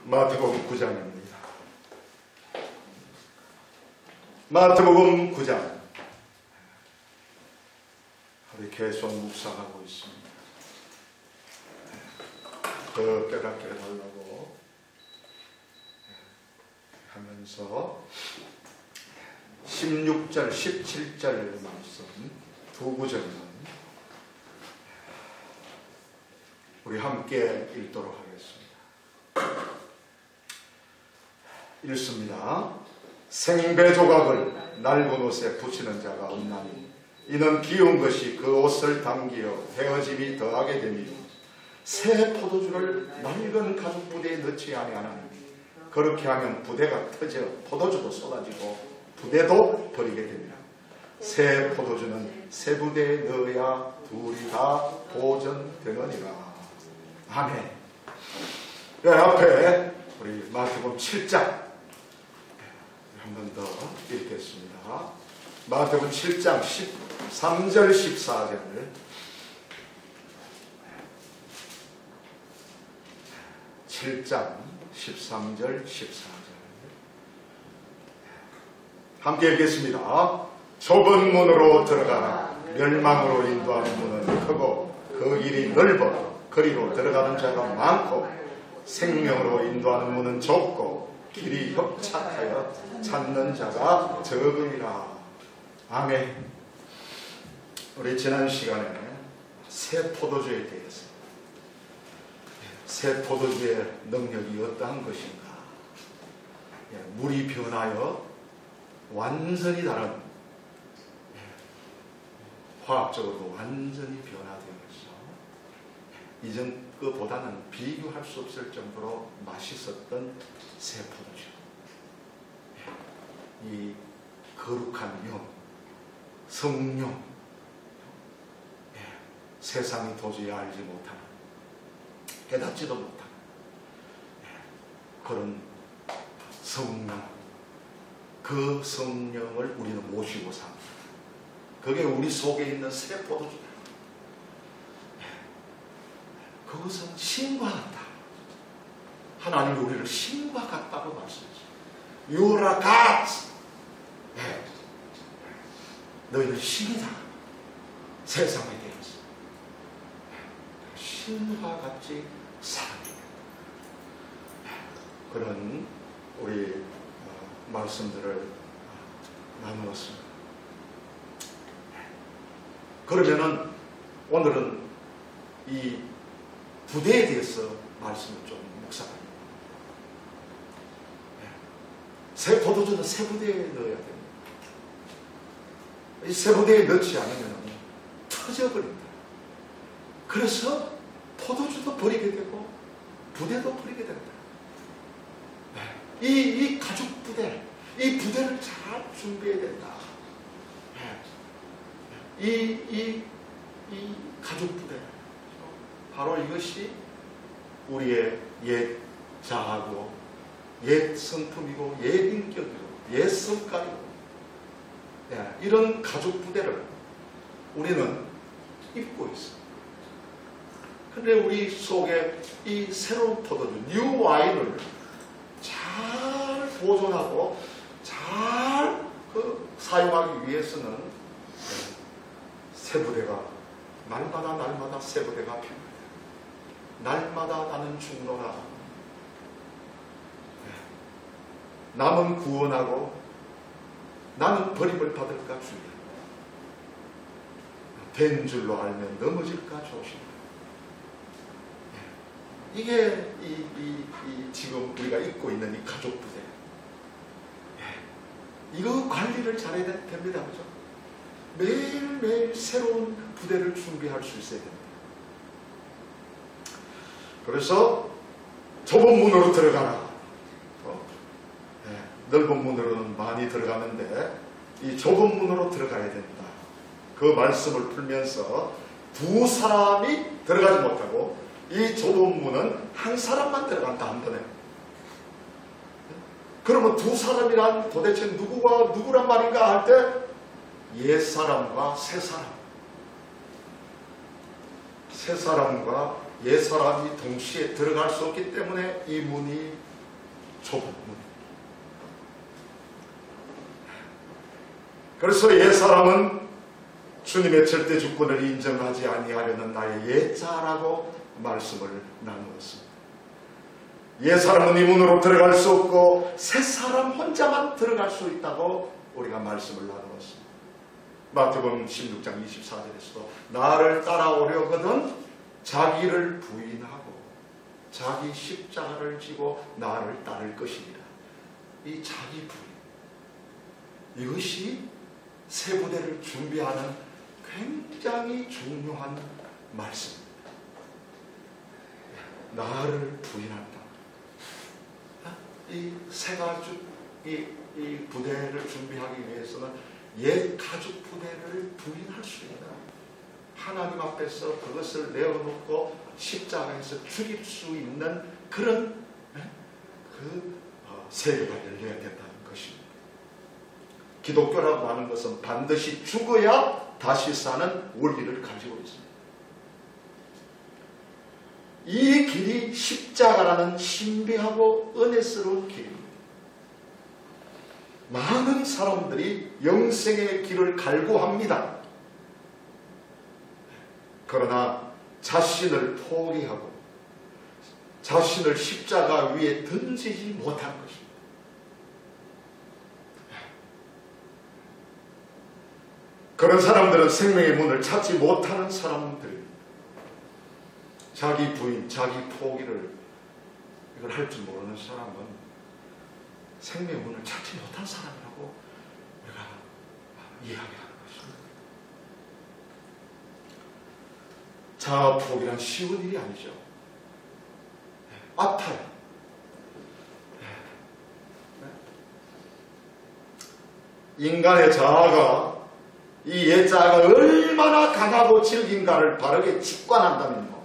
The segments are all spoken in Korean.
마태복음 9장입니다. 마태복음 9장. 우리 계속 묵상하고 있습니다. 더 깨닫게 해달라고 하면서 16절, 17절 말씀 두 구절만 우리 함께 읽도록 하겠습니다. 읽습니다. 생배 조각을 낡은 옷에 붙이는 자가 없나니 이는 기운 것이 그 옷을 당기어 헤어짐이 더하게 되며 새 포도주를 낡은 가죽 부대에 넣지 아니하나니 그렇게 하면 부대가 터져 포도주도 쏟아지고 부대도 버리게 됩니다. 새 포도주는 새 부대에 넣어야 둘이 다 보존되느니라. 아멘. 네, 앞에 우리 마태복음 7장 한 번 더 읽겠습니다. 마태복음 7장 13절 14절 7장 13절 14절 함께 읽겠습니다. 좁은 문으로 들어가라. 멸망으로 인도하는 문은 크고 그 길이 넓어 거리로 들어가는 자가 많고 생명으로 인도하는 문은 좁고 길이 협착하여 찾는 자가 적으리라. 아멘. 우리 지난 시간에 새 포도주에 대해서 새 포도주의 능력이 어떠한 것인가, 물이 변하여 완전히 다른, 화학적으로 완전히 변화되어서 이전 그보다는 비교할 수 없을 정도로 맛있었던 새 포도주, 이 거룩한 영, 성령, 세상이 도저히 알지 못하는, 깨닫지도 못하는 그런 성령, 그 성령을 우리는 모시고 삽니다. 그게 우리 속에 있는 새 포도주다. 그것은 신과 같다. 하나님이 우리를 신과 같다고 말씀하셨어요. You are gods. 너희는 신이다. 세상에 대해서 신과 같이 살아야 그런 우리 말씀들을 나누었습니다. 그러면은 오늘은 이 부대에 대해서 말씀을 좀 묵상합니다. 새 포도주는 새 부대에 넣어야 됩니다. 이 새 부대에 넣지 않으면 터져버립니다. 그래서 포도주도 버리게 되고 부대도 버리게 됩니다. 이 가죽 부대, 이 부대를 잘 준비해야 된다. 이 가죽 부대, 바로 이것이 우리의 옛 자아고 옛 성품이고 옛 인격이고 옛 성깔이고, 이런 가죽 부대를 우리는 입고 있습니다. 그런데 우리 속에 이 새로운 포도주, 뉴 와인을 잘 보존하고 잘 사용하기 위해서는 새 부대가 날마다 새 부대가 필요해요. 날마다 나는 죽노라. 남은 구원하고 나는 버림을 받을까 주의하라. 된 줄로 알면 넘어질까 조심하라. 이게 지금 우리가 입고 있는 이 가죽 부대. 이거 관리를 잘해야 됩니다. 그죠? 매일매일 새로운 부대를 준비할 수 있어야 됩니다. 그래서 좁은 문으로 들어가라. 넓은 문으로는 많이 들어가는데 이 좁은 문으로 들어가야 된다. 그 말씀을 풀면서 두 사람이 들어가지 못하고 이 좁은 문은 한 사람만 들어간다, 한 번에. 그러면 두 사람이란 도대체 누구와 누구란 말인가 할 때 옛사람과 새사람, 새사람과 옛사람이 동시에 들어갈 수 없기 때문에 이 문이 좁은 문. 그래서 옛사람은 주님의 절대 주권을 인정하지 아니하려는 나의 옛자라고 말씀을 나누었습니다. 옛사람은 이 문으로 들어갈 수 없고 새사람 혼자만 들어갈 수 있다고 우리가 말씀을 나누었습니다. 마태복음 16장 24절에서도 나를 따라오려거든 자기를 부인하고 자기 십자가를 지고 나를 따를 것이니라. 이 자기 부인, 이것이 새 부대를 준비하는 굉장히 중요한 말씀입니다. 나를 부인한다. 이 새 가죽, 이 부대를 준비하기 위해서는 옛 가죽 부대를 부인할 수 있는, 하나님 앞에서 그것을 내어놓고 십자가에서 죽일 수 있는 그런 세계가 열려야 된다는 것입니다. 기독교라고 하는 것은 반드시 죽어야 다시 사는 원리를 가지고 있습니다. 이 길이 십자가라는 신비하고 은혜스러운 길입니다. 많은 사람들이 영생의 길을 갈구합니다. 그러나 자신을 포기하고 자신을 십자가 위에 던지지 못한 것입니다. 그런 사람들은 생명의 문을 찾지 못하는 사람들입니다. 자기 부인, 자기 포기를 이걸 할 줄 모르는 사람은 생명의 문을 찾지 못한 사람이라고 우리가 이야기하는 것입니다. 자아 포기란 쉬운 일이 아니죠. 아파요. 인간의 자아가, 이 옛자아가 얼마나 강하고 질긴가를 바르게 직관한다면요,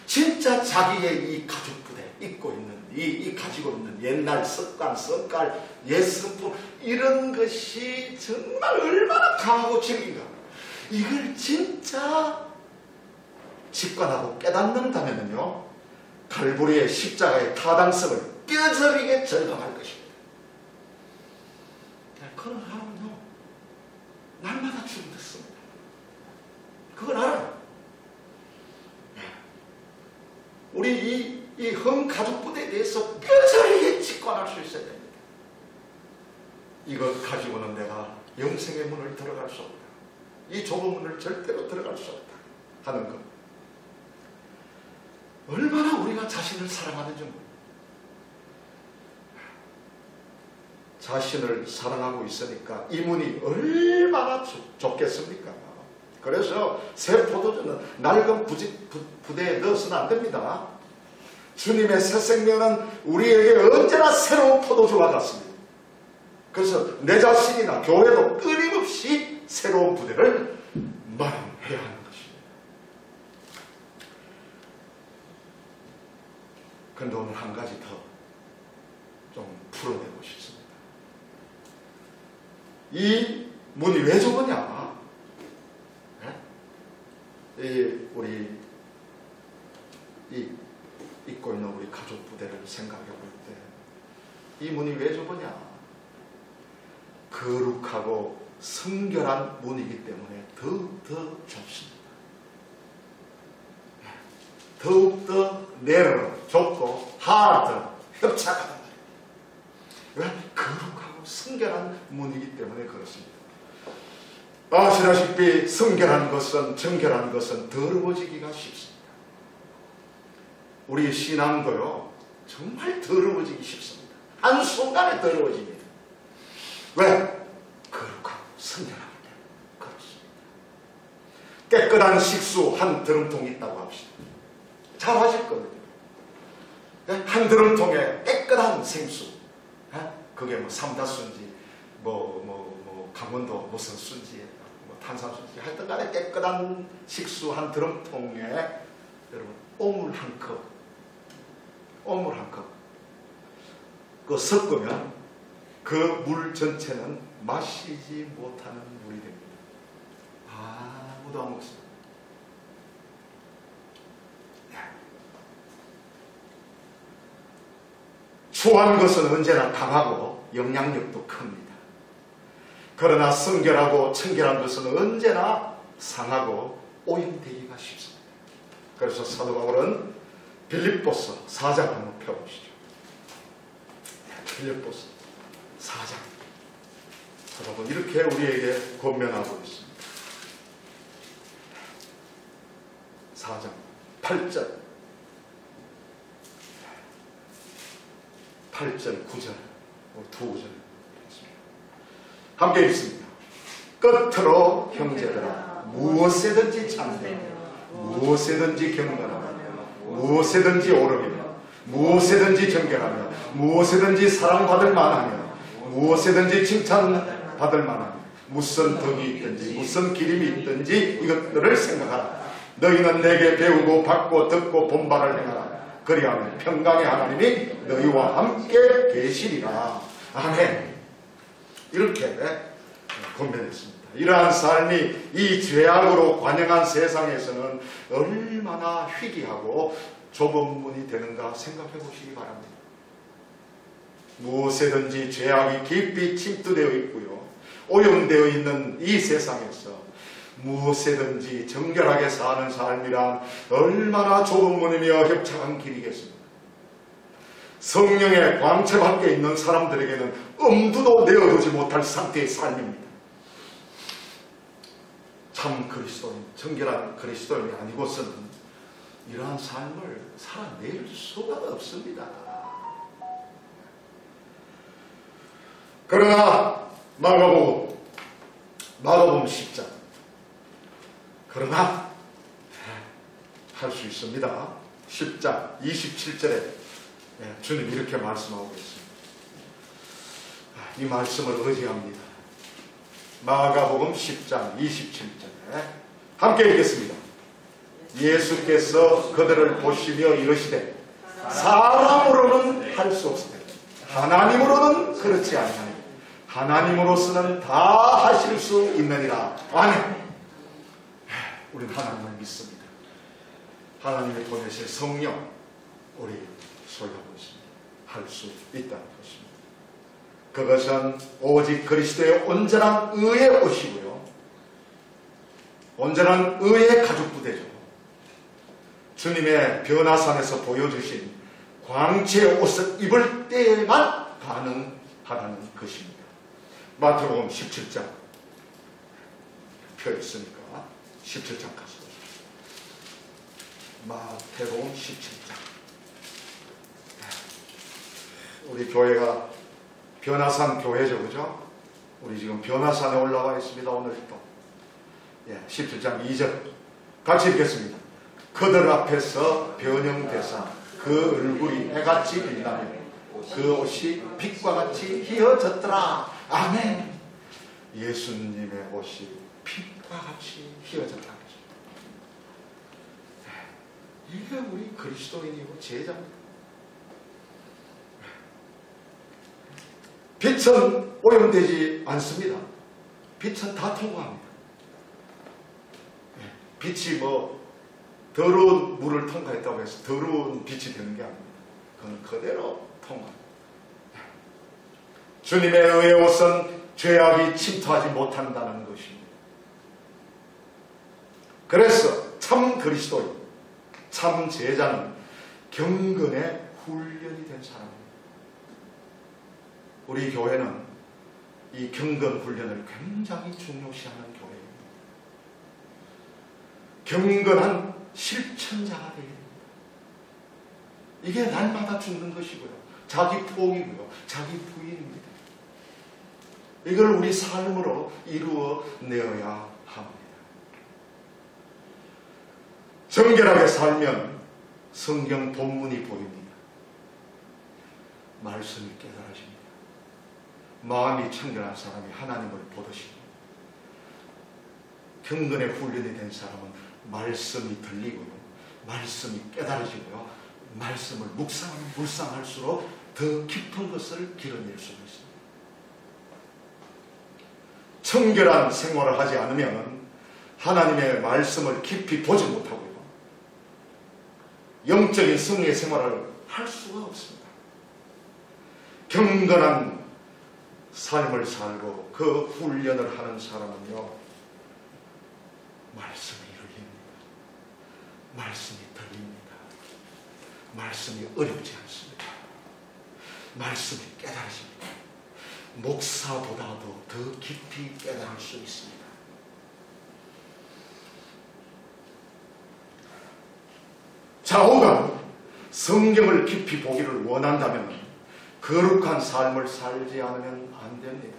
진짜 자기의 이 가죽 부대, 입고 있는 이 가지고 있는 옛날 습관, 습관, 예습품, 이런 것이 정말 얼마나 강하고 질긴가, 이걸 진짜 직관하고 깨닫는다면요, 갈보리의 십자가의 타당성을 뼈저리게 절감할 것입니다. 그런 사람은요, 날마다 죽었습니다. 그걸 알아요. 우리 이 흠가죽부대에 대해서 뼈저리게 직관할 수 있어야 됩니다. 이것 가지고는 내가 영생의 문을 들어갈 수 없다. 이 좁은 문을 절대로 들어갈 수 없다 하는 것. 얼마나 우리가 자신을 사랑하는지 모릅니다. 자신을 사랑하고 있으니까 이 문이 얼마나 좁겠습니까? 그래서 새 포도주는 낡은 부대에 넣어서는 안 됩니다. 주님의 새 생명은 우리에게 언제나 새로운 포도주와 같습니다. 그래서 내 자신이나 교회도 끊임없이 새로운 부대를 마련해야 하는 것입니다. 그런데 오늘 한 가지 더 좀 풀어내고 싶습니다. 이 문이 왜 좁으냐? 우리 입고 있는 우리 가족 부대를 생각해 볼 때 이 문이 왜 좁으냐? 거룩하고 성결한 문이기 때문에 더욱더 좁습니다. 더욱더 내려 좁고 하드 협착하다 말이에요. 왜? 거룩하고 성결한 문이기 때문에 그렇습니다. 아시다시피 성결한 것은, 정결한 것은 더러워지기가 쉽습니다. 우리 신앙도요, 정말 더러워지기 쉽습니다. 한순간에 더러워집니다. 왜? 거룩하고 성결하기 때문에 그렇습니다. 깨끗한 식수 한 드럼통이 있다고 합시다. 잘 하실 겁니다. 한 드럼통에 깨끗한 생수, 그게 뭐 삼다순지, 강원도 무슨 순지, 탄산순지, 하여튼 간에 깨끗한 식수 한 드럼통에 여러분 오물 한 컵, 그거 섞으면 그 물 전체는 마시지 못하는 물이 됩니다. 아무도 안 먹습니다. 수한 것은 언제나 강하고 영향력도 큽니다. 그러나 성결하고 청결한 것은 언제나 상하고 오염되기가 쉽습니다. 그래서 사도 바울은 빌립보서 4장 한번 펴보시죠. 빌립보서 4장. 사도 바울은 이렇게 우리에게 권면하고 있습니다. 4장 8절 9절 두 구절 함께 읽습니다. 끝으로 형제들아 무엇에든지 참되며 무엇에든지 경건하며 무엇에든지 오르며 무엇에든지 정결하며 무엇에든지 사랑받을 만하며 무엇에든지 칭찬받을 만하며 무슨 덕이 있든지 무슨 기림이 있든지 이것들을 생각하라. 너희는 내게 배우고 받고 듣고 본바를 행하라. 그리하면 평강의 하나님이 너희와 함께 계시리라. 아멘. 이렇게 권면했습니다. 이러한 삶이 이 죄악으로 관영한 세상에서는 얼마나 희귀하고 좁은 문이 되는가 생각해 보시기 바랍니다. 무엇에든지 죄악이 깊이 침투되어 있고요, 오염되어 있는 이 세상에서 무엇에든지 정결하게 사는 삶이란 얼마나 좁은 문이며 협착한 길이겠습니까? 성령의 광채 밖에 있는 사람들에게는 엄두도 내어두지 못할 상태의 삶입니다. 참 그리스도인, 정결한 그리스도인이 아니고서는 이러한 삶을 살아낼 수가 없습니다. 그러나 마가복음 10장 그러나 할 수 있습니다. 10장 27절에 주님 이렇게 말씀하고 있습니다. 이 말씀을 의지합니다. 마가복음 10장 27절에 함께 읽겠습니다. 예수께서 그들을 보시며 이르시되 사람으로는 할 수 없으되 하나님으로는 그렇지 아니하니 하나님으로서는 다 하실 수 있느니라. 아멘. 우리는 하나님을 믿습니다. 하나님이 보내실 성령 우리 소유하고 있습니다. 할 수 있다는 것입니다. 그것은 오직 그리스도의 온전한 의의 옷이고요, 온전한 의의 가죽부대죠. 주님의 변화산에서 보여주신 광채의 옷을 입을 때에만 가능하다는 것입니다. 마태복음 17장 펴있으니까 17장 가서 마태복음 17장. 우리 교회가 변화산 교회죠, 그죠? 우리 지금 변화산에 올라와 있습니다. 오늘도 17장 2절 같이 읽겠습니다. 그들 앞에서 변형되사 그 얼굴이 해같이 빛나며 그 옷이 빛과 같이 휘어졌더라. 아멘. 예수님의 옷이 빛과 같이 휘어졌다. 이게 우리 그리스도인이고 제자입니다. 빛은 오염되지 않습니다. 빛은 다 통과합니다. 빛이 더러운 물을 통과했다고 해서 더러운 빛이 되는 게 아닙니다. 그건 그대로 통과합니다. 주님의 의의 옷은 죄악이 침투하지 못한다는 것입니다. 그래서 참 그리스도인, 참 제자는 경건의 훈련이 된 사람입니다. 우리 교회는 이 경건 훈련을 굉장히 중요시하는 교회입니다. 경건한 실천자가 되게 됩니다. 이게 날마다 죽는 것이고요, 자기 포기고요, 자기 부인입니다. 이걸 우리 삶으로 이루어내어야 합니다. 정결하게 살면 성경 본문이 보입니다. 말씀이 깨달아집니다. 마음이 청결한 사람이 하나님을 보듯이, 경건의 훈련이 된 사람은 말씀이 들리고요, 말씀이 깨달아지고요, 말씀을 묵상할수록 더 깊은 것을 길어낼 수가 있습니다. 청결한 생활을 하지 않으면 하나님의 말씀을 깊이 보지 못하고요, 영적인 승리의 생활을 할 수가 없습니다. 경건한 삶을 살고 그 훈련을 하는 사람은요, 말씀이 열립니다. 말씀이 들립니다. 말씀이 어렵지 않습니다. 말씀이 깨달아집니다. 목사보다도 더 깊이 깨달을 수 있습니다. 자오가 성경을 깊이 보기를 원한다면 거룩한 삶을 살지 않으면 안 됩니다.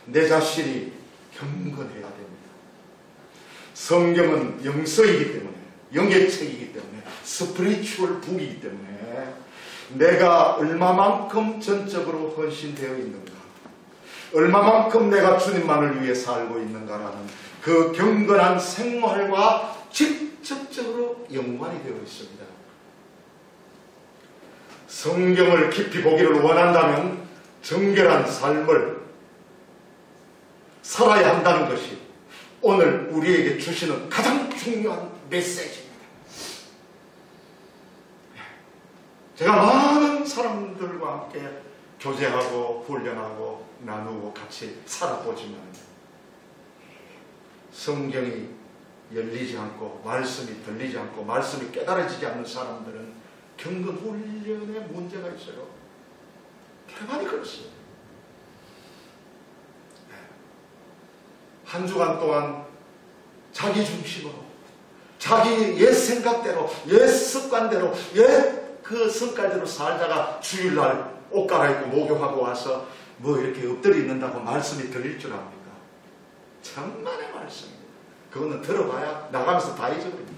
내 자신이 경건해야 됩니다. 성경은 영서이기 때문에, 영의 책이기 때문에, 스피리추얼 북이기 때문에 내가 얼마만큼 전적으로 헌신되어 있는가, 얼마만큼 내가 주님만을 위해 살고 있는가라는 그 경건한 생활과 직접적으로 연관이 되어 있습니다. 성경을 깊이 보기를 원한다면 정결한 삶을 살아야 한다는 것이 오늘 우리에게 주시는 가장 중요한 메시지입니다. 제가 많은 사람들과 함께 교제하고 훈련하고 나누고 같이 살아보지만 성경이 열리지 않고 말씀이 들리지 않고 말씀이 깨달아지지 않는 사람들은 경건 훈련에 문제가 있어요. 대단히 그렇습니다. 한 주간 동안 자기 중심으로, 자기 옛 생각대로, 옛 습관대로, 옛 그 성깔대로 살다가 주일날 옷 갈아입고 목욕하고 와서 뭐 이렇게 엎드려 있는다고 말씀이 들릴 줄 압니까? 천만의 말씀입니다. 그거는 들어봐야 나가면서 다 잊어버립니다.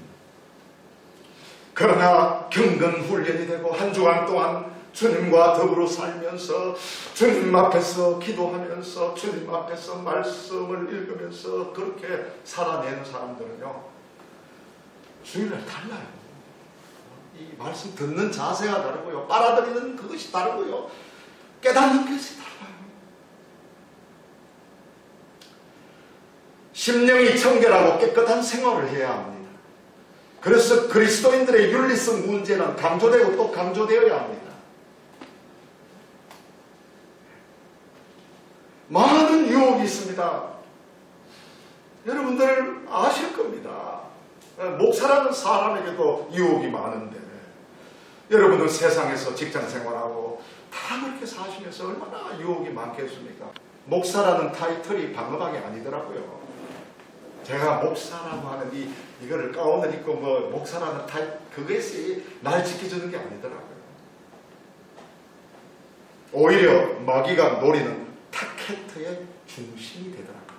그러나 경건 훈련이 되고 한 주간 동안 주님과 더불어 살면서 주님 앞에서 기도하면서 주님 앞에서 말씀을 읽으면서 그렇게 살아내는 사람들은요, 주일날 달라요. 이 말씀 듣는 자세가 다르고요, 빨아들이는 그것이 다르고요, 깨닫는 것이 달라요. 심령이 청결하고 깨끗한 생활을 해야 합니다. 그래서 그리스도인들의 윤리성 문제는 강조되고 또 강조되어야 합니다. 많은 유혹이 있습니다. 여러분들 아실 겁니다. 목사라는 사람에게도 유혹이 많은데 여러분들 세상에서 직장 생활하고 다 그렇게 사시면서 얼마나 유혹이 많겠습니까? 목사라는 타이틀이 방어방이 아니더라고요. 제가 목사라고 하는 이거를 가운을 입고 뭐 목사라는 그것이 날 지켜주는 게 아니더라고요. 오히려 마귀가 노리는 타켓의 중심이 되더라고요.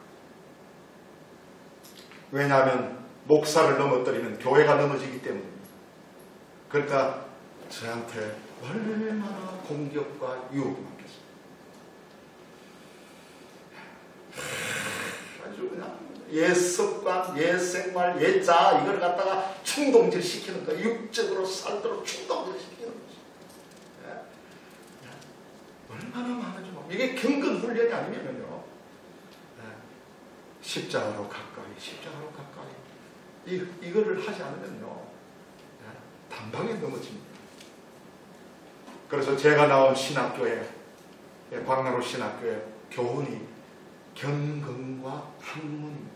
왜냐하면 목사를 넘어뜨리면 교회가 넘어지기 때문입니다. 그러니까 저한테 얼마나 공격과 유혹이 많겠습니까? 아주 그냥 옛 습관, 옛 생활, 옛 자아 이걸 갖다가 충동질 시키는 거, 육적으로 살도록 충동질 시키는 거죠. 얼마나 많은지 모릅니다. 이게 경건 훈련이 아니면요, 십자가로 가까이, 십자가로 가까이 이거를 하지 않으면요, 단방에 넘어집니다. 그래서 제가 나온 신학교에, 광나루 신학교의 교훈이 경건과 학문입니다.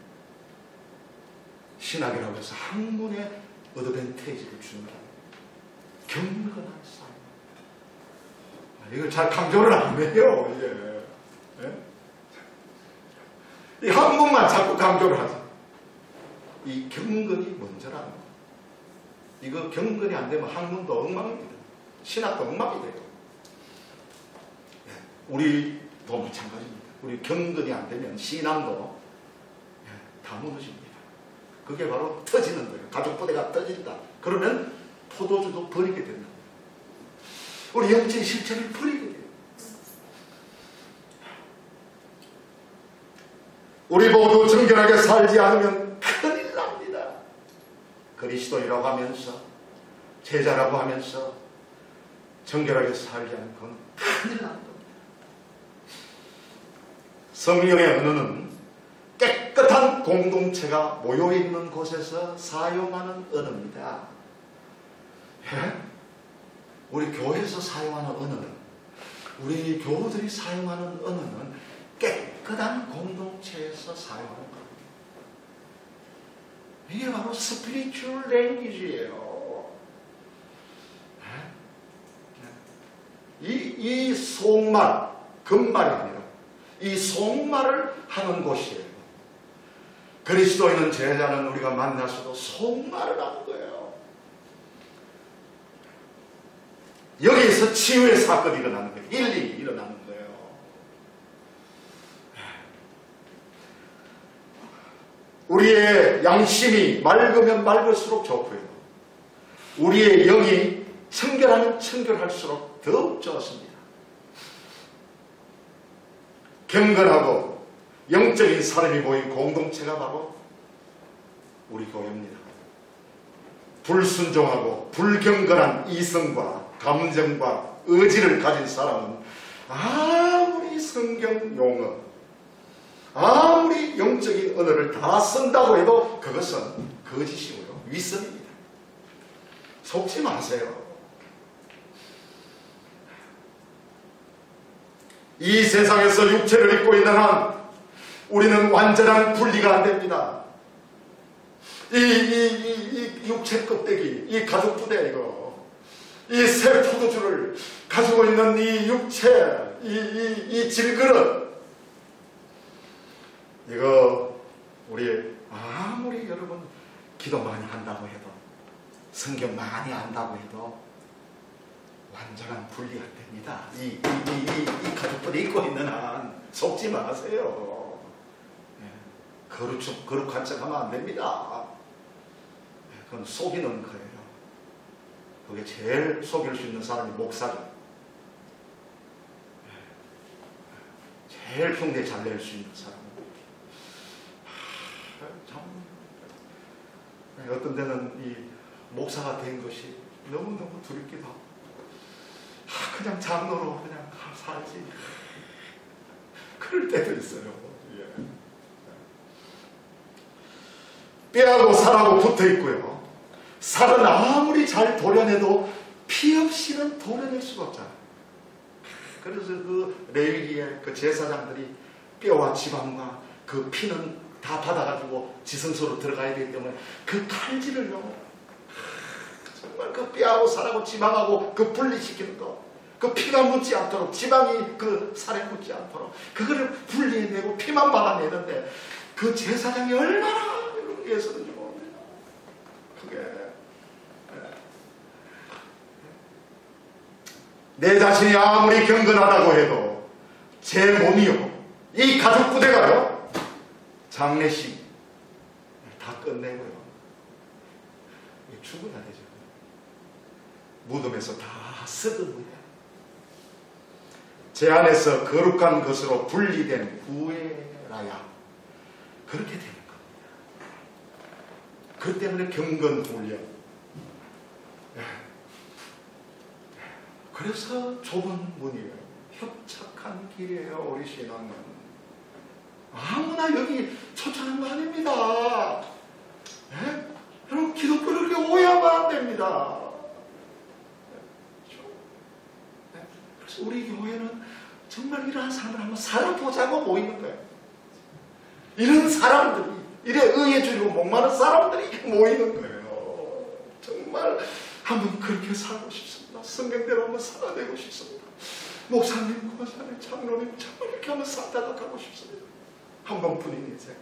신학이라고 해서 학문의 어드밴테이지를 주는 거예요. 경건한 삶. 이걸 잘 강조를 안 해요, 이게. 이 학문만 자꾸 강조를 하죠. 이 경건이 먼저라는 거예요. 이거 경건이 안 되면 학문도 엉망입니다. 신학도 엉망이 돼요. 우리도 마찬가지입니다. 우리 경건이 안 되면 신앙도 다 무너집니다. 그게 바로 터지는 거예요. 가족부대가 터진다. 그러면 포도주도 버리게 된다. 우리 영적인 실체를 버리게 돼요. 우리 모두 정결하게 살지 않으면 큰일 납니다. 그리스도인이라고 하면서, 제자라고 하면서 정결하게 살지 않으면 그건 큰일 납니다. 성령의 언어는 깨끗한 공동체가 모여있는 곳에서 사용하는 언어입니다. 우리 교회에서 사용하는 언어는 우리 교우들이 사용하는 언어는 깨끗한 공동체에서 사용하는 겁니다. 이게 바로 스피리추얼 랭귀지예요. 이 속말, 겉말이 아니라 이 속말을 하는 곳이에요. 그리스도인은 제자는 우리가 만나서도 속말을 하는 거예요. 여기에서 치유의 사건이 일어나는 거예요. 힐링이 일어나는 거예요. 우리의 양심이 맑으면 맑을수록 좋고요. 우리의 영이 청결하면 청결할수록 더욱 좋습니다. 경건하고 영적인 사람이 모인 공동체가 바로 우리 교회입니다. 불순종하고 불경건한 이성과 감정과 의지를 가진 사람은 아무리 성경 용어, 아무리 영적인 언어를 다 쓴다고 해도 그것은 거짓이고요. 윗선입니다. 속지 마세요. 이 세상에서 육체를 입고 있는 한 우리는 완전한 분리가 안 됩니다. 이 육체 껍데기, 이 가죽 부대 이거, 이 새 포도주를 가지고 있는 이 육체, 이 질그릇, 이거 우리 아무리 여러분 기도 많이 한다고 해도 성경 많이 안다고 해도 완전한 분리 안 됩니다. 이 가죽부대 입고 있는 한 속지 마세요. 거룩한 척 하면 안 됩니다. 그건 속이는 거예요. 그게 제일 속일 수 있는 사람이 목사죠. 제일 흉내 잘 낼 수 있는 사람. 참 어떤 데는 이 목사가 된 것이 너무너무 두렵기도 하고 그냥 장로로 그냥 살지 그럴 때도 있어요. 뼈하고 살하고 붙어 있고요. 살은 아무리 잘 도려내도 피 없이는 도려낼 수가 없잖아요. 그래서 그 레위기의 그 제사장들이 뼈와 지방과 그 피는 다 받아가지고 지성소로 들어가야 되기 때문에 그 칼질을요, 정말 그 뼈하고 살하고 지방하고 그 분리시키는 거, 그 피가 묻지 않도록, 지방이 그 살에 묻지 않도록 그거를 분리해내고 피만 받아내는데 그 제사장이 얼마나 이런 게 애쓰는지 모릅니다. 그게 내 자신이 아무리 경건하다고 해도 제 몸이요, 이 가죽 부대가요, 장례식 다 끝내고요, 죽어야 되죠. 무덤에서 다 썩은 거예요. 제 안에서 거룩한 것으로 분리된 후에라야 그렇게 되는 겁니다. 그 때문에 경건훈련. 그래서 좁은 문이에요. 협착한 길이에요. 우리 신앙은 아무나 여기 초청한 거 아닙니다. 여러분 기독교를 그렇게 오해하면 안 됩니다. 그래서 우리 교회는 정말 이러한 사람을 한번 살아보자고 모이는 거예요. 이런 사람들이, 이래 의에 주려고 목마른 사람들이 모이는 거예요. 정말 한번 그렇게 살고 싶습니다. 성경대로 한번 살아내고 싶습니다. 목사님, 권사님, 장로님 정말 이렇게 한번 살다가 가고 싶습니다. 한 번뿐인 인생.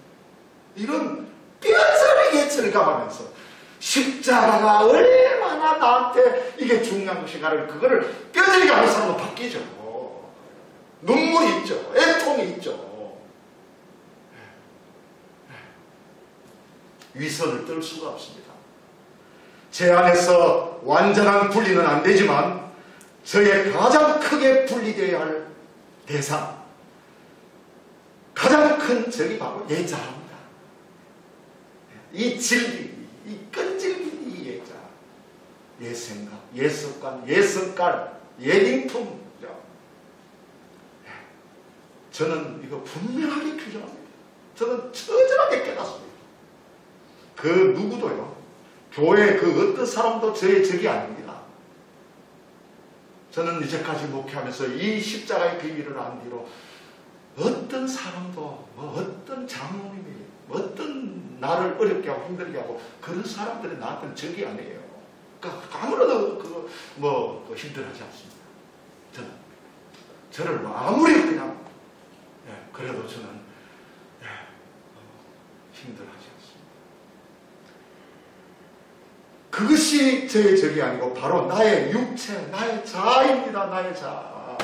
이런 뼈저리게 가면서 십자가가 얼마나 나한테 이게 중요한 것인가를, 그거를 뼈저리게 하는 사람은 바뀌죠. 눈물이 있죠. 애통이 있죠. 위선을 떨 수가 없습니다. 제 안에서 완전한 분리는 안 되지만 저의 가장 크게 분리되어야 할 대상, 가장 큰 적이 바로 예자입니다. 이 질기, 이 끈질긴 이 예자, 예생각, 예습관, 예성깔, 예림품이죠. 저는 이거 분명하게 규정합니다. 저는 처절하게 깨닫습니다. 그 누구도요, 교회 그 어떤 사람도 저의 적이 아닙니다. 저는 이제까지 목회하면서 이 십자가의 비밀을 안 뒤로 어떤 사람도 어떤 장로님이 어떤 나를 어렵게 하고 힘들게 하고 그런 사람들이 나한테는 적이 아니에요. 그러니까 아무래도 힘들어하지 않습니다. 저를 아무리 그냥 그래도 저는 힘들어하지 않습니다. 그것이 저의 적이 아니고 바로 나의 육체, 나의 자아입니다. 나의 자아.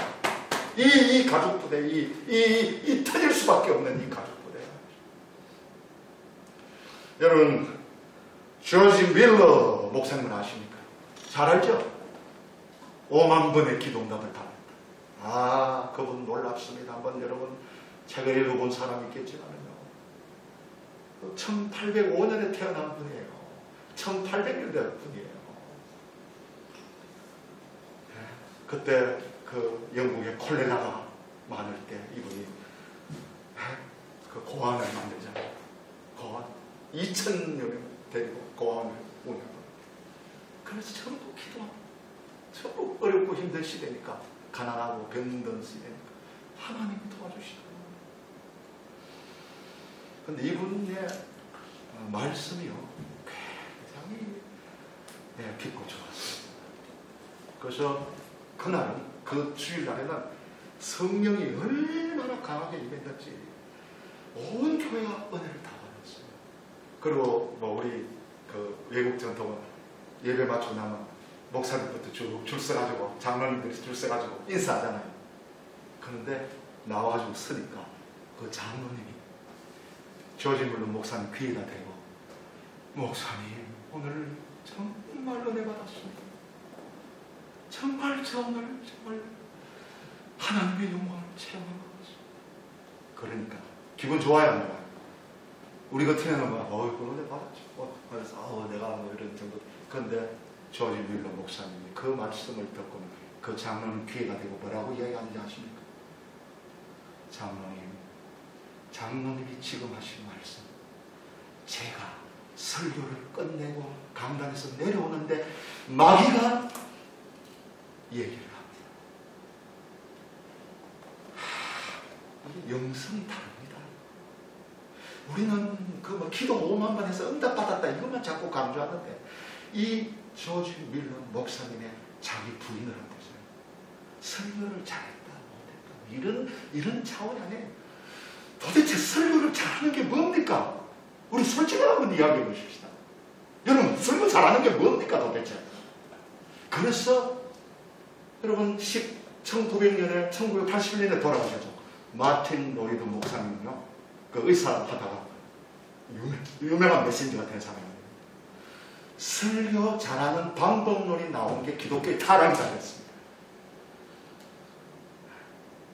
이 가족부대, 이 터질 수밖에 없는 이 가족부대. 여러분, 조지 밀러 목사님을 아십니까? 잘 알죠? 5만 번의 기도응답을 받았다. 그분 놀랍습니다. 한번 여러분 책을 읽어본 사람이 있겠지만요. 1805년에 태어난 분이에요. 1800년대 분이에요. 그때 그 영국에 콜레라가 많을 때 이분이 그 고아원을 만들잖아요. 고아원. 2000여 명 데리고 고아원을 운영합니다. 그래서 전부 기도합니다. 전부 어렵고 힘든 시대니까, 가난하고 병든 시대니까 하나님이 도와주시고. 근데 이분의 말씀이요 굉장히 깊고 좋았어요. 그래서 그날은, 그 주일날에는 성령이 얼마나 강하게 임했는지 온 교회가 은혜를 다 받았어요. 그리고 우리 그 외국 전통은 예배 맞추고 나면 목사님부터 줄 서가지고, 장로님들이 줄 서가지고 인사하잖아요. 그런데 나와가지고 서니까 그 장로님이 조지 밀러 목사님 귀에다 대고, 목사님 오늘 정말 은혜 받았습니다. 정말 저 오늘 정말 하나님의 영광을 체험한 것 같습니다. 그러니까 기분 좋아요, 안 좋아요? 우리 같으면 그 은혜 받았죠. 그래서 내가 이런 정도. 그런데 조지 밀러 목사님이 그 말씀을 듣고 그 장로님 귀에다 대고 뭐라고 이야기하는지 아십니까? 장로님이 지금 하신 말씀, 제가 설교를 끝내고 강단에서 내려오는데 마귀가 얘기를 합니다. 이게 영성이 다릅니다. 우리는 기도 5만 번 해서 응답받았다 이것만 자꾸 강조하는데, 이 조지 밀러 목사님의 자기 부인을 한대서요. 설교를 잘했다 못했다 이런 차원이 아니에요. 도대체 설교를 잘하는 게 뭡니까? 우리 솔직하게 한번 이야기해 보십시다. 여러분, 설교 잘하는 게 뭡니까 도대체? 그래서 여러분 1900년에 1981년에 돌아가셨죠. 마틴 로이드 목사님은요, 그 의사 하다가 유명한 메신저가 된 사람이에요. 설교 잘하는 방법론이 나온 게 기독교의 타락이다 됐습니다.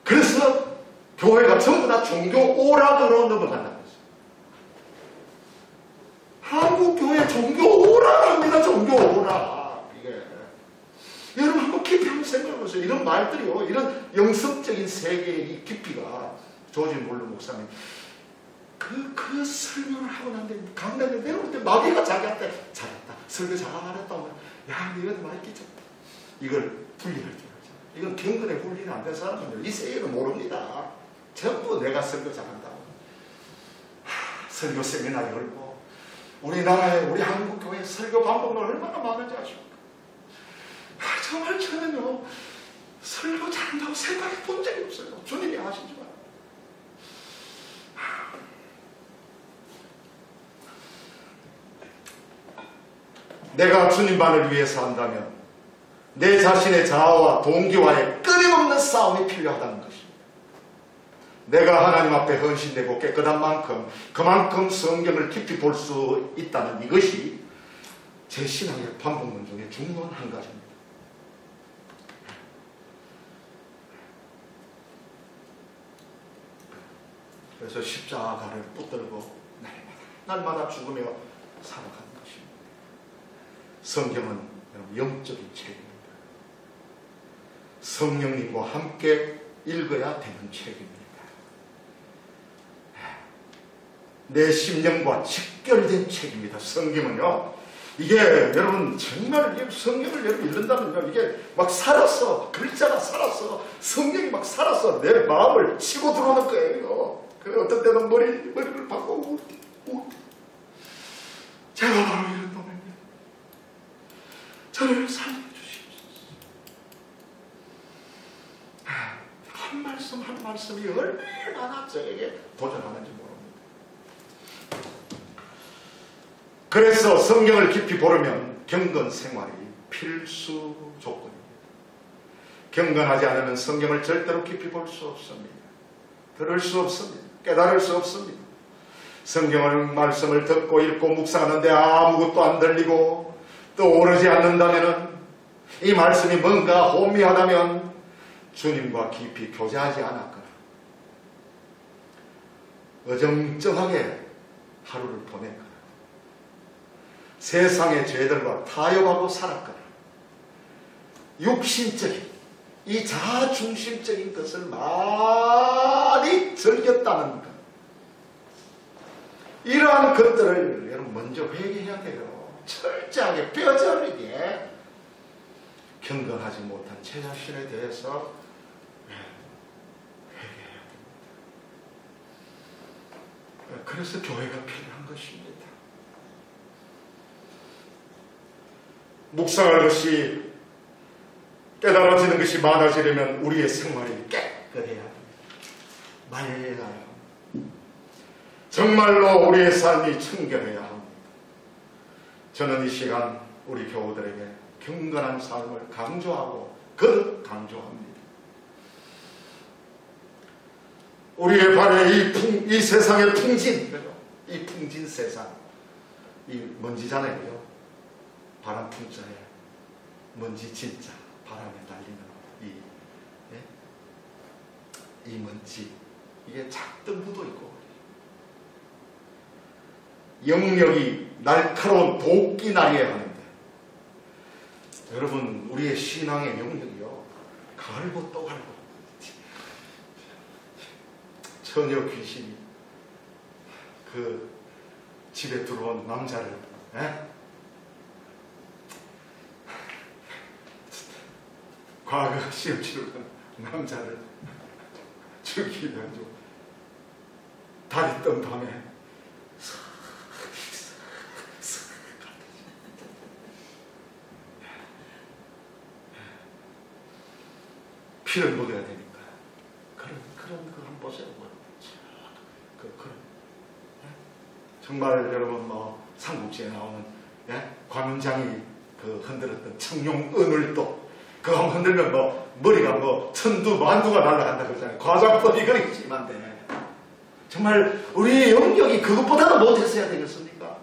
그래서 교회가 전부 다 종교 오락으로 넘어간다고 했어요. 한국 교회 종교 오락합니다. 종교 오락. 이게 여러분 한번 깊이 한번 생각해보세요. 이런 말들이요, 이런 영성적인 세계의 이 깊이가, 조지 밀러 목사님 그 설교를 하고 난 뒤에 강단에 내려올 때 마귀가 자기한테 잘했다, 설교 잘했다, 야 이건 말했겠죠. 이걸 분리할 줄 알죠. 이건 경건에 분리는 안 된 사람은요 이 세계는 모릅니다. 전부 내가 설교 잘한다고. 설교 세미나 열고, 우리나라에 우리 한국 교회 설교 방법은 얼마나 많은지 아십니까? 정말 저는요 설교 잘한다고 생각해 본 적이 없어요. 주님이 아시지만. 내가 주님만을 위해서 한다면 내 자신의 자아와 동기와의 끊임없는 싸움이 필요하다는 것입니다. 내가 하나님 앞에 헌신되고 깨끗한 만큼 그만큼 성경을 깊이 볼 수 있다는 이것이 제 신앙의 반복문 중에 중요한 한 가지입니다. 그래서 십자가를 붙들고 날마다 죽으며 살아가는 것입니다. 성경은 영적인 책입니다. 성령님과 함께 읽어야 되는 책입니다. 내 심령과 직결된 책입니다. 성경은요, 이게 여러분 정말 성경을 여러분 읽는다면요, 이게 막 살았어. 글자가 살았어. 성경이 막 살았어. 내 마음을 치고 들어오는 거예요. 그 어떤 때는 머리를 박고 제가 바로 이런 놈입니다. 저를 살려주십시오. 한 말씀 한 말씀이 얼마나 저에게 도전하는지 모릅니다. 그래서 성경을 깊이 보려면 경건 생활이 필수 조건입니다. 경건하지 않으면 성경을 절대로 깊이 볼 수 없습니다. 들을 수 없습니다. 깨달을 수 없습니다. 성경을 말씀을 듣고 읽고 묵상하는데 아무것도 안 들리고 또 오르지 않는다면, 이 말씀이 뭔가 혼미하다면 주님과 깊이 교제하지 않았거나 어정쩡하게 하루를 보냈거나 세상의 죄들과 타협하고 살았거나 육신적인 이 자아중심적인 것을 많이 즐겼다는 것, 이러한 것들을 여러분 먼저 회개해야 돼요. 철저하게 뼈저리게 경건하지 못한 제 자신에 대해서 회개해야 됩니다. 그래서 교회가 필요한 것입니다. 묵상할 것이, 깨달아지는 것이 많아지려면 우리의 생활이 깨끗해야 합니다. 맑아야 합니다. 정말로 우리의 삶이 청결해야 합니다. 저는 이 시간 우리 교우들에게 경건한 삶을 강조하고 거듭 강조합니다. 우리의 발에 이 세상의 풍진, 이 풍진 세상, 이 먼지잖아요. 바람 풍자에 먼지 진짜 바람에 날리는 이 먼지, 이게 작게 묻어 있고, 영역이 날카로운 도끼날이어야 하는데, 여러분 우리의 신앙의 영역이요, 갈고 또 갈고 처녀 귀신이 그 집에 들어온 남자를 과거 시험 치르던 남자를 죽이기 위해 다리 떤 밤에 피를 묻어야 되니까 그런 거 한번 보세요. 정말 여러분 삼국지에 나오는 관운장이 그 흔들었던 청룡은을도 그거 한번 흔들면 머리가 천두 만두가 날아간다 그러잖아요. 과자법이 그렇게 심한데 정말 우리의 영역이 그것보다도 못했어야 되겠습니까?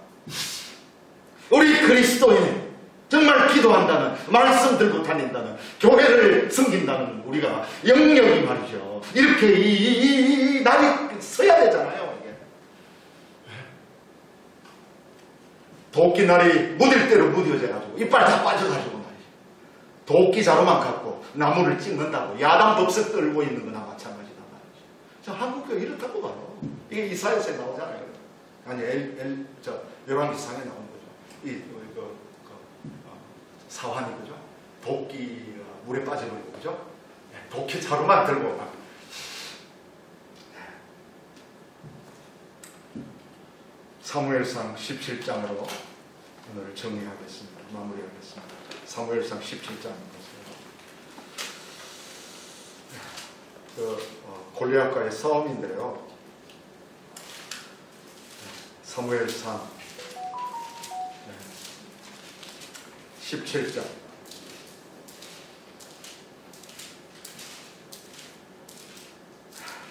우리 그리스도인 정말 기도한다는, 말씀 들고 다닌다는, 교회를 섬긴다는 우리가 영역이 말이죠. 이렇게 이 날이 서야 되잖아요. 이게. 도끼날이 묻을 대로 무뎌져가지고 이빨 다 빠져가지고 말이죠. 도끼자루만 갖고 나무를 찍는다고 야단법석 떨고 있는 거나 마찬가지다 말이죠. 자, 한국교회 이렇다고 봐요. 이게 이사야서에 나오잖아요. 아니 열왕기상에 나오는 거죠. 사환이 그죠? 도끼가 물에 빠져버리고 그죠? 도끼 자루만 들고 막. 사무엘상 17장으로 오늘 정리하겠습니다. 마무리하겠습니다. 사무엘상 17장 보세요. 골리앗과의 싸움인데요. 사무엘상 17장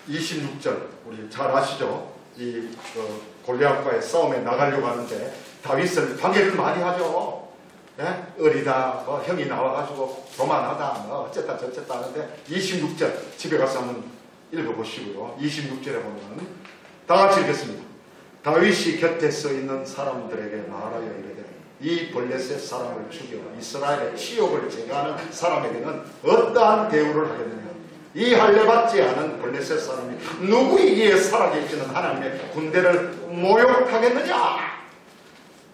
26절 우리 잘 아시죠? 이 골리앗과의 싸움에 나가려고 하는데 다윗은 관계를 많이 하죠. 어리다, 형이 나와가지고 교만하다, 어쨌다 저쨌다 하는데 26절 집에 가서 한번 읽어보시고요. 26절에 보면 다 같이 읽겠습니다. 다윗이 곁에 서 있는 사람들에게 말하여 이르되 이 블레셋 사람을 죽여 이스라엘의 치욕을 제거하는 사람에게는 어떠한 대우를 하겠느냐. 이 할례받지 않은 블레셋 사람이 누구이기에 살아계시는 하나님의 군대를 모욕하겠느냐.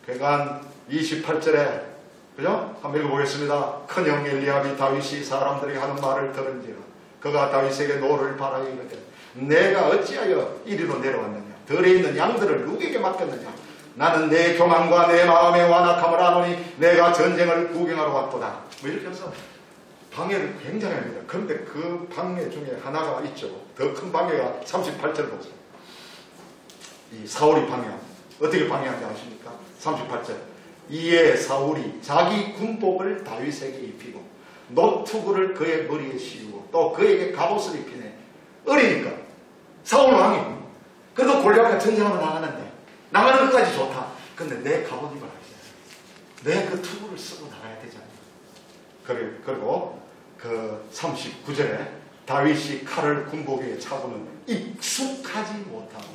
그간 28절에 그죠? 한번 읽어보겠습니다. 큰형 엘리압이 다윗이 사람들이 하는 말을 들은지라 그가 다윗에게 노를 바라여 이르되 내가 어찌하여 이리로 내려왔느냐 들에 있는 양들을 누구에게 맡겼느냐 나는 내 교만과 내 마음의 완악함을 아노니 내가 전쟁을 구경하러 왔도다. 뭐 이렇게 해서 방해를 굉장히 합니다. 그런데 그 방해 중에 하나가 있죠. 더 큰 방해가 38절 보세요. 이 사울이 방해합니다. 어떻게 방해하는지 아십니까? 38절. 이에 사울이 자기 군복을 다윗에게 입히고 노투구를 그의 머리에 씌우고 또 그에게 갑옷을 입히네. 어리니까 사울 왕이 그래도 골리앗과 전쟁하러 나가는 것까지 좋다. 근데 내 갑옷 입어라. 내 그 투구를 쓰고 나가야 되잖아요. 그리고 그 39절에 다윗이 칼을 군복 위에 차고는 익숙하지 못하고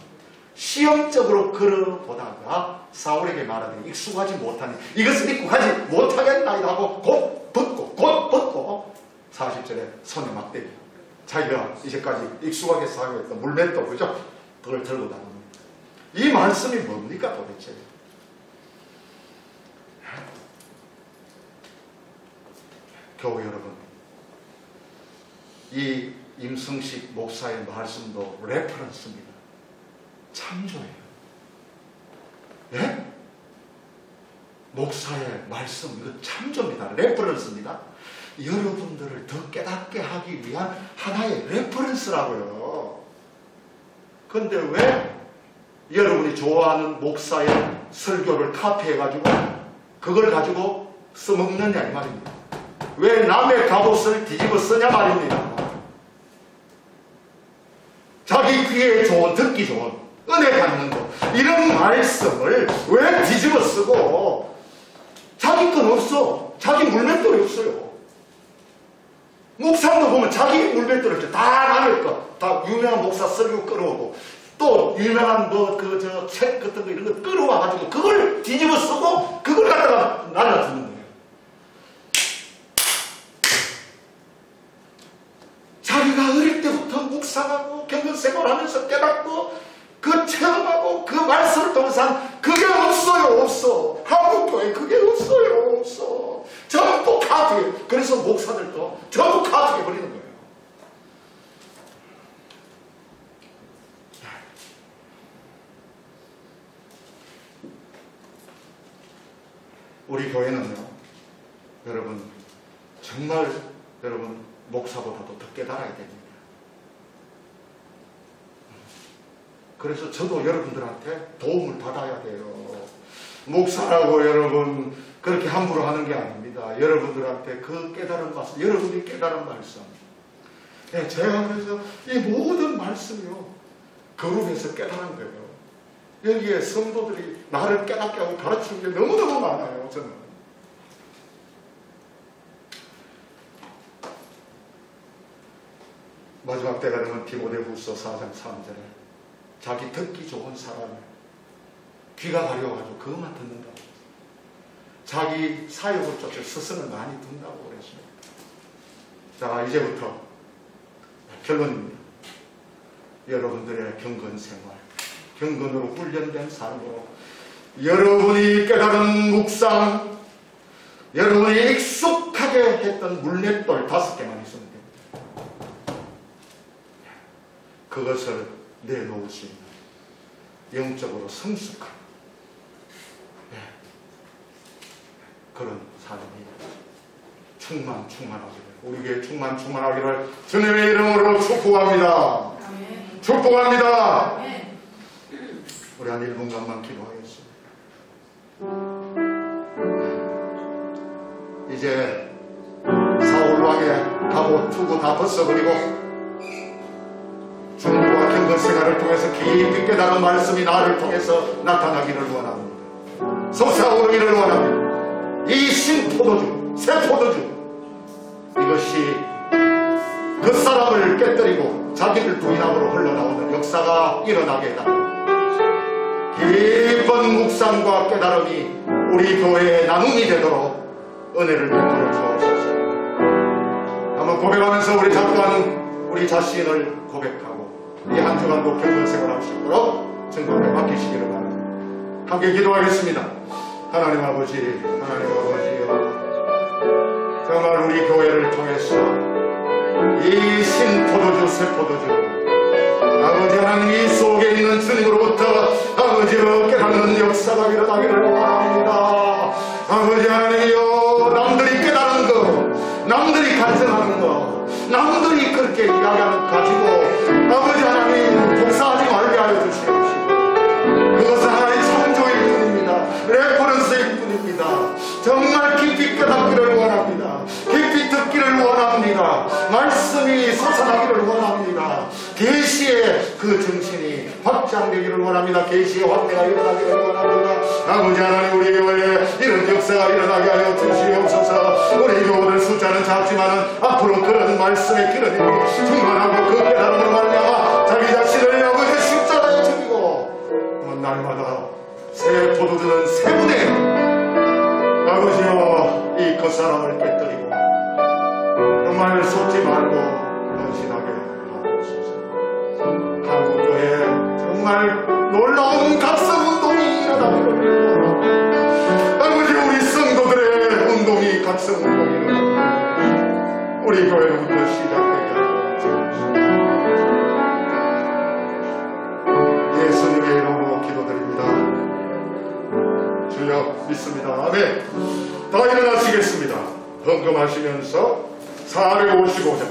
시험적으로 걸어보다가 사울에게 말하되 익숙하지 못하니 이것을 입고 가지 못하겠나이다 하고 곧 벗고 40절에 손에 막대기 자기가 이제까지 익숙하게 사용했던 물맷돌 그죠? 그걸 들고 다닙니다. 이 말씀이 뭡니까 도대체? 교회 여러분, 이 임승식 목사의 말씀도 레퍼런스입니다. 참조예요. 예? 목사의 말씀, 이거 참조입니다. 레퍼런스입니다. 여러분들을 더 깨닫게 하기 위한 하나의 레퍼런스라고요. 그런데 왜 여러분이 좋아하는 목사의 설교를 카피해가지고 그걸 가지고 써먹느냐 이 말입니다. 왜 남의 갑옷을 뒤집어 쓰냐 말입니다. 자기 귀에 좋은, 듣기 좋은, 은혜 받는 거 이런 말씀을 왜 뒤집어 쓰고 자기 건 없어. 자기 물맷돌이 없어요. 목사도 보면 자기 물맷돌이 없죠. 다 남의 거. 다 유명한 목사 설교 끌어오고 또 유명한 책 같은 거 이런 거 끌어와가지고 그걸 뒤집어 쓰고 그걸 갖다가 날라주는 거예요. 자기가 어릴 때부터 묵상하고 경건생활 하면서 깨닫고 그 체험하고 그 말씀을 통해서 한 그게 없어요. 없어. 한국교회 그게 없어요. 없어. 전부 카드예요. 그래서 목사들도 전부 카드해 버리는 거예요. 우리 교회는요, 여러분, 정말 여러분 목사보다도 더 깨달아야 됩니다. 그래서 저도 여러분들한테 도움을 받아야 돼요. 목사라고 여러분 그렇게 함부로 하는 게 아닙니다. 여러분들한테 그 깨달은 말씀, 여러분이 깨달은 말씀. 네, 제가 그래서 이 모든 말씀이요 거룩해서 깨달은 거예요. 여기에 성도들이 나를 깨닫게 하고 가르치는 게 너무너무 많아요. 저는 마지막 때가 되면 디모데후서 4장 3절에 자기 듣기 좋은 사람을 귀가 가려가지고 그것만 듣는다고. 자기 사역을 쫓아 스승을 많이 둔다고 그랬습니다. 자, 이제부터 결론입니다. 여러분들의 경건생활, 경건으로 훈련된 삶으로 여러분이 깨달은 묵상, 여러분이 익숙하게 했던 물맷돌 5개만 있으면 됩니다. 그것을 내놓을 수 있는 영적으로 성숙한 그런 삶이 충만하기를, 우리 교회 충만하기를 주님의 이름으로 축복합니다. 아멘. 축복합니다. 아멘. 우리 한 1분간만 기도하겠습니다. 이제 사울 왕의 갑옷 투구 다 벗어버리고 중보와 경건 생활을 통해서 깊이 깨달은 말씀이 나를 통해서 나타나기를 원합니다. 솟아오르기를 원합니다. 이 신포도주, 새포도주, 이것이 그 사람을 깨뜨리고 자기를 부인함으로 흘러나오는 역사가 일어나게 해달라. 깊은 묵상과 깨달음이 우리 교회의 나눔이 되도록 은혜를 베풀어 주옵소서. 한번 고백하면서 우리 잠깐 우리 자신을 고백하고 이 한 주간도 경건 생활할 수 있도록 증거를 맡기시기를 바랍니다. 함께 기도하겠습니다. 하나님 아버지요, 정말 우리 교회를 통해서 이 신포도주, 새포도주, 아버지 하나님 이 속에 있는 주님으로부터 아버지로 깨닫는 역사가 일어나기를 원합니다. 아버지 하나님이여, 남들이 깨닫는 거, 남들이 간증하는 거, 남들이 그렇게 이야기하는 가지고 아버지 하나님 복사하지 말게 하여 주시옵시고, 그것은 하나님 창조일 뿐입니다. 레퍼런스일 뿐입니다. 정말 깊이 깨닫기를 원합니다. 깊이 듣기를 원합니다. 말씀이 솟아나기를 원합니다. 계시의 그 정신이 확장되기를 원합니다. 계시의 확대가 일어나기를 원합니다. 아버지 하나님, 우리 교회에 이런 역사가 일어나게 하여 주시옵소서. 우리 교우들 숫자는 작지만은 앞으로 그런 말씀의 기름이 충만하고 그 깨달음을 말미암아 자기 자신을 아버지 십자가에 죽이고 날마다 새 포도주는 새 분에 아버지여 이 겉사람을 깨뜨리고 정말 속지 말고 헌신하게 하옵소서. 한국교회에 정말 놀라운 각성운동이 일어나기를 원합니다. 아버지, 우리 성도들의 운동이 각성운동이 일어나기를 우리 교회로부터 시작되게 하여 주옵소서. 예수님의 이름으로 기도드립니다. 주여 믿습니다. 아멘. 다 일어나시겠습니다. 헌금하시면서 455장